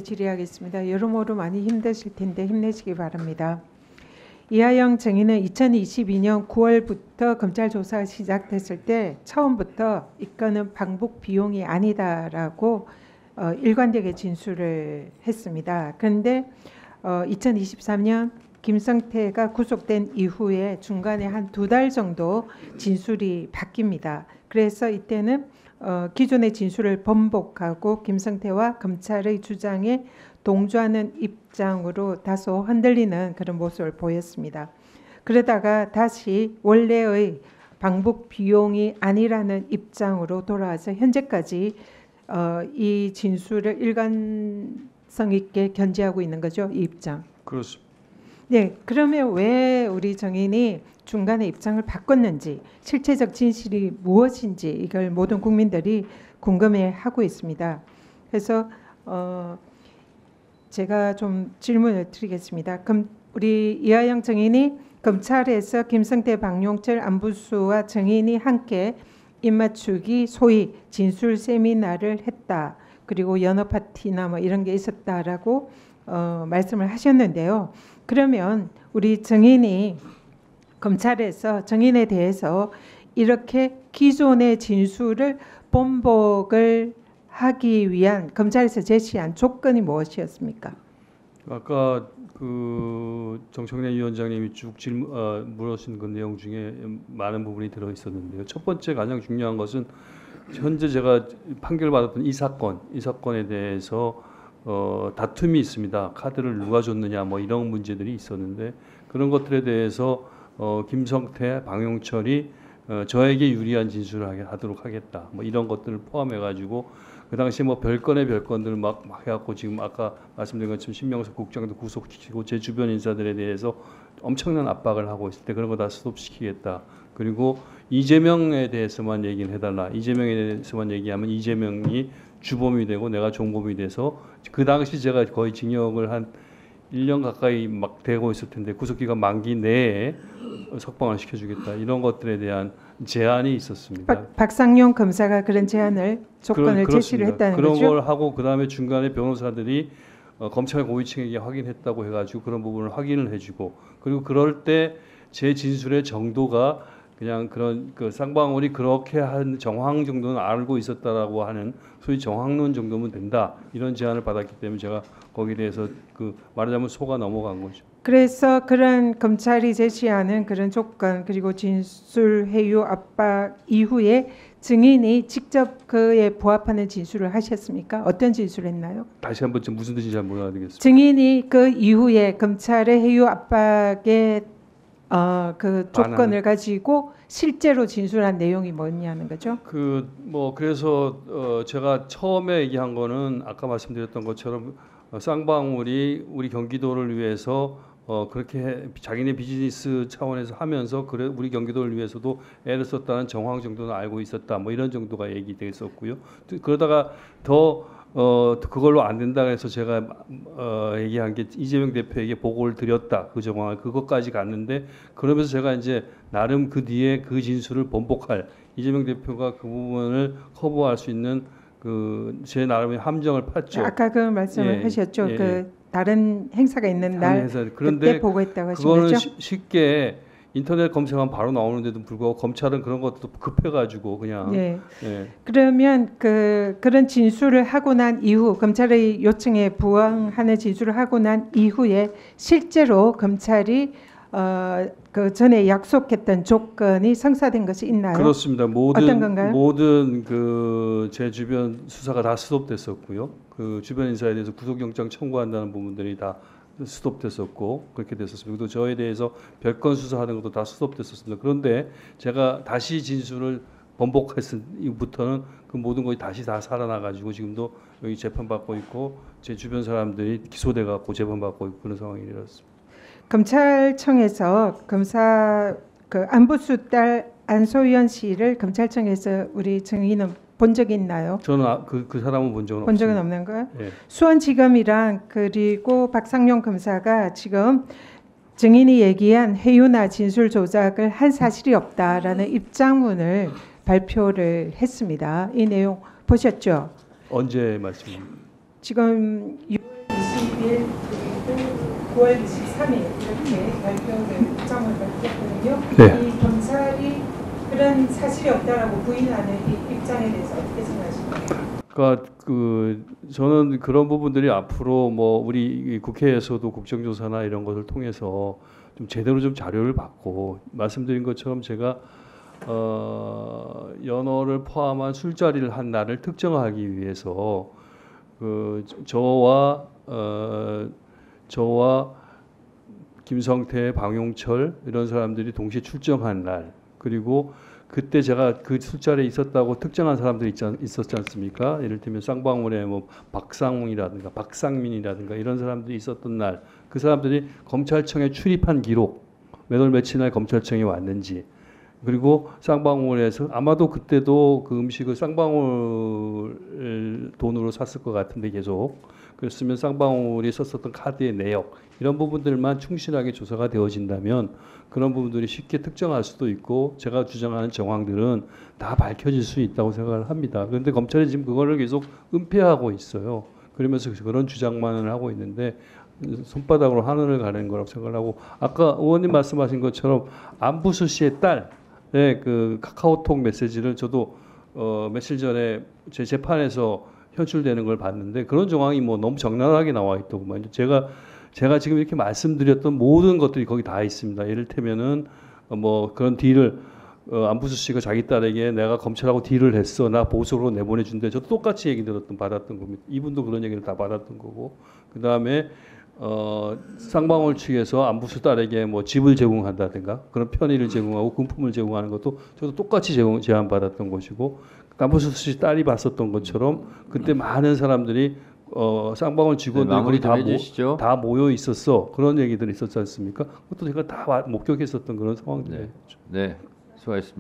질의하겠습니다. 여러모로 많이 힘드실 텐데 힘내시기 바랍니다. 이하영 증인은 2022년 9월부터 검찰 조사가 시작됐을 때 처음부터 이건은 방북 비용이 아니다라고 일관되게 진술을 했습니다. 그런데 2023년 김성태가 구속된 이후에 중간에 한 2달 정도 진술이 바뀝니다. 그래서 이때는 기존의 진술을 번복하고 김성태와 검찰의 주장에 동조하는 입장으로 다소 흔들리는 그런 모습을 보였습니다. 그러다가 다시 원래의 방북 비용이 아니라는 입장으로 돌아와서 현재까지 이 진술을 일관성 있게 견지하고 있는 거죠. 이 입장. 그렇습니다. 네, 그러면 왜 우리 정인이 중간에 입장을 바꿨는지, 실체적 진실이 무엇인지 이걸 모든 국민들이 궁금해하고 있습니다. 그래서 제가 좀 질문을 드리겠습니다. 우리 이하영 정인이 검찰에서 김성태, 박용철 안부수와 정인이 함께 입맞추기 소위 진술 세미나를 했다. 그리고 연어 파티나 뭐 이런 게 있었다라고 말씀을 하셨는데요. 그러면 우리 정인이 검찰에서 정인에 대해서 이렇게 기존의 진술을 번복을 하기 위한 검찰에서 제시한 조건이 무엇이었습니까? 아까 그 정청래 위원장님이 쭉 물으신 그 내용 중에 많은 부분이 들어 있었는데요. 첫 번째 가장 중요한 것은 현재 제가 판결받았던 이 사건에 대해서 다툼이 있습니다. 카드를 누가 줬느냐 뭐 이런 문제들이 있었는데 그런 것들에 대해서 김성태, 방용철이 저에게 유리한 진술을 하도록 하겠다. 뭐 이런 것들을 포함해 가지고 그 당시 뭐 별건의 별건들 막 해갖고 지금 아까 말씀드린 것처럼 신명석 국장도 구속시키고 제 주변 인사들에 대해서 엄청난 압박을 하고 있을 때 그런 거 다 스톱시키겠다. 그리고 이재명에 대해서만 얘기를 해달라. 이재명에 대해서만 얘기하면 이재명이 주범이 되고 내가 종범이 돼서 그 당시 제가 거의 징역을 한 1년 가까이 막 되고 있을 텐데 구속기간 만기 내에 석방을 시켜주겠다. 이런 것들에 대한 제안이 있었습니다. 박상용 검사가 그런 제안을 조건을 제시를 했다는 그런 거죠? 그런 걸 하고 그 다음에 중간에 변호사들이 검찰 고위층에게 확인했다고 해가지고 그런 부분을 확인을 해주고 그리고 그럴 때 제 진술의 정도가 그냥 그런 그 쌍방울이 그렇게 한 정황 정도는 알고 있었다라고 하는 소위 정황론 정도면 된다 이런 제안을 받았기 때문에 제가 거기에 대해서 그 말하자면 속아 넘어간 거죠. 그래서 그런 검찰이 제시하는 그런 조건 그리고 진술 회유 압박 이후에 증인이 직접 그에 부합하는 진술을 하셨습니까? 어떤 진술을 했나요? 다시 한번 좀 무슨 뜻인지 잘 몰라듣겠습니다. 증인이 그 이후에 검찰의 회유 압박의 그 조건을 가지고 실제로 진술한 내용이 뭐냐는 거죠? 그래서 제가 처음에 얘기한 거는 아까 말씀드렸던 것처럼 쌍방울이 우리 경기도를 위해서 그렇게 자기네 비즈니스 차원에서 하면서 그래 우리 경기도를 위해서도 애를 썼다는 정황 정도는 알고 있었다. 뭐 이런 정도가 얘기됐었고요. 그러다가 더 그걸로 안 된다 해서 제가 얘기한 게 이재명 대표에게 보고를 드렸다. 그 정황을 그것까지 갔는데 그러면서 제가 이제 나름 그 뒤에 그 진술을 번복할 이재명 대표가 그 부분을 커버할 수 있는 그 제 나름의 함정을 팠죠. 아까 그 말씀을 하셨죠. 그 다른 행사가 있는 날 그런데 그때 보고했다고 하신 그거는 거죠? 쉽게 인터넷 검색하면 바로 나오는데도 불구하고 검찰은 그런 것도 급해가지고 그냥. 네. 그러면 그런 진술을 하고 난 이후 검찰의 요청에 부응하는 진술을 하고 난 이후에 실제로 검찰이 그 전에 약속했던 조건이 성사된 것이 있나요? 그렇습니다. 어떤 건가요? 모든 그 제 주변 수사가 다 스톱됐었고요. 그 주변 인사에 대해서 구속영장 청구한다는 부분들이 다 스톱됐었고 그렇게 됐었습니다. 또 저에 대해서 별건 수사하는 것도 다 스톱됐었습니다. 그런데 제가 다시 진술을 번복했을 이후부터는 그 모든 것이 다시 다 살아나가지고 지금도 여기 재판받고 있고 제 주변 사람들이 기소돼갖고 재판받고 있고 그런 상황이 일어났습니다. 검찰청에서 검사 그 안부수 딸 안소연 씨를 검찰청에서 우리 증인은 본 적이 있나요? 저는 그 사람은 본 적은 없는 거예요? 예. 수원지검이랑 그리고 박상용 검사가 지금 증인이 얘기한 회유나 진술 조작을 한 사실이 없다라는 입장문을 발표를 했습니다. 이 내용 보셨죠? 언제 말씀입니까? 지금 6월 30일 그리고 9월 23일 이렇게 입장을 밝혔거든요. 네. 이 경찰이 그런 사실이 없다라고 부인하는 이 입장에 대해서 어떻게 생각하십니까? 그러니까 저는 그런 부분들이 앞으로 뭐 우리 국회에서도 국정조사나 이런 것을 통해서 좀 제대로 좀 자료를 받고 말씀드린 것처럼 제가 연어를 포함한 술자리를 한 날을 특정하기 위해서 저와 김성태, 방용철 이런 사람들이 동시에 출정한 날, 그리고 그때 제가 그 술자리에 있었다고 특정한 사람들이 있었지 않습니까? 예를 들면 쌍방울에 뭐 박상웅이라든가 박상민이라든가 이런 사람들이 있었던 날, 그 사람들이 검찰청에 출입한 기록, 몇 월 며칠 날 검찰청에 왔는지, 그리고 쌍방울에서 아마도 그때도 그 음식을 쌍방울 돈으로 샀을 것 같은데 계속 그랬으면 쌍방울이 썼었던 카드의 내역 이런 부분들만 충실하게 조사가 되어진다면 그런 부분들이 쉽게 특정할 수도 있고 제가 주장하는 정황들은 다 밝혀질 수 있다고 생각을 합니다. 그런데 검찰이 지금 그거를 계속 은폐하고 있어요. 그러면서 그런 주장만을 하고 있는데 손바닥으로 하늘을 가리는 거라고 생각을 하고, 아까 의원님 말씀하신 것처럼 안부수 씨의 딸의 그 카카오톡 메시지를 저도 며칠 전에 제 재판에서 현출되는 걸 봤는데 그런 정황이 뭐 너무 적나라하게 나와 있더구만요. 제가 지금 이렇게 말씀드렸던 모든 것들이 거기 다 있습니다. 예를테면은 뭐 그런 딜을 안부수 씨가 자기 딸에게 내가 검찰하고 딜을 했어, 나 보석으로 내보내준대. 저도 똑같이 얘기 받았던 겁니다. 이분도 그런 얘기를 다 받았던 거고, 그 다음에 쌍방울 측에서 안부수 딸에게 뭐 집을 제공한다든가 그런 편의를 제공하고 금품을 제공하는 것도 저도 똑같이 제안 받았던 것이고, 안부수 씨 딸이 봤었던 것처럼 그때 많은 사람들이 쌍방울 직원들이 거의 다 모여 있었어, 그런 얘기들이 있었지 않습니까? 그것도 제가 다 목격했었던 그런 상황들이에요. 네, 수고하셨습니다.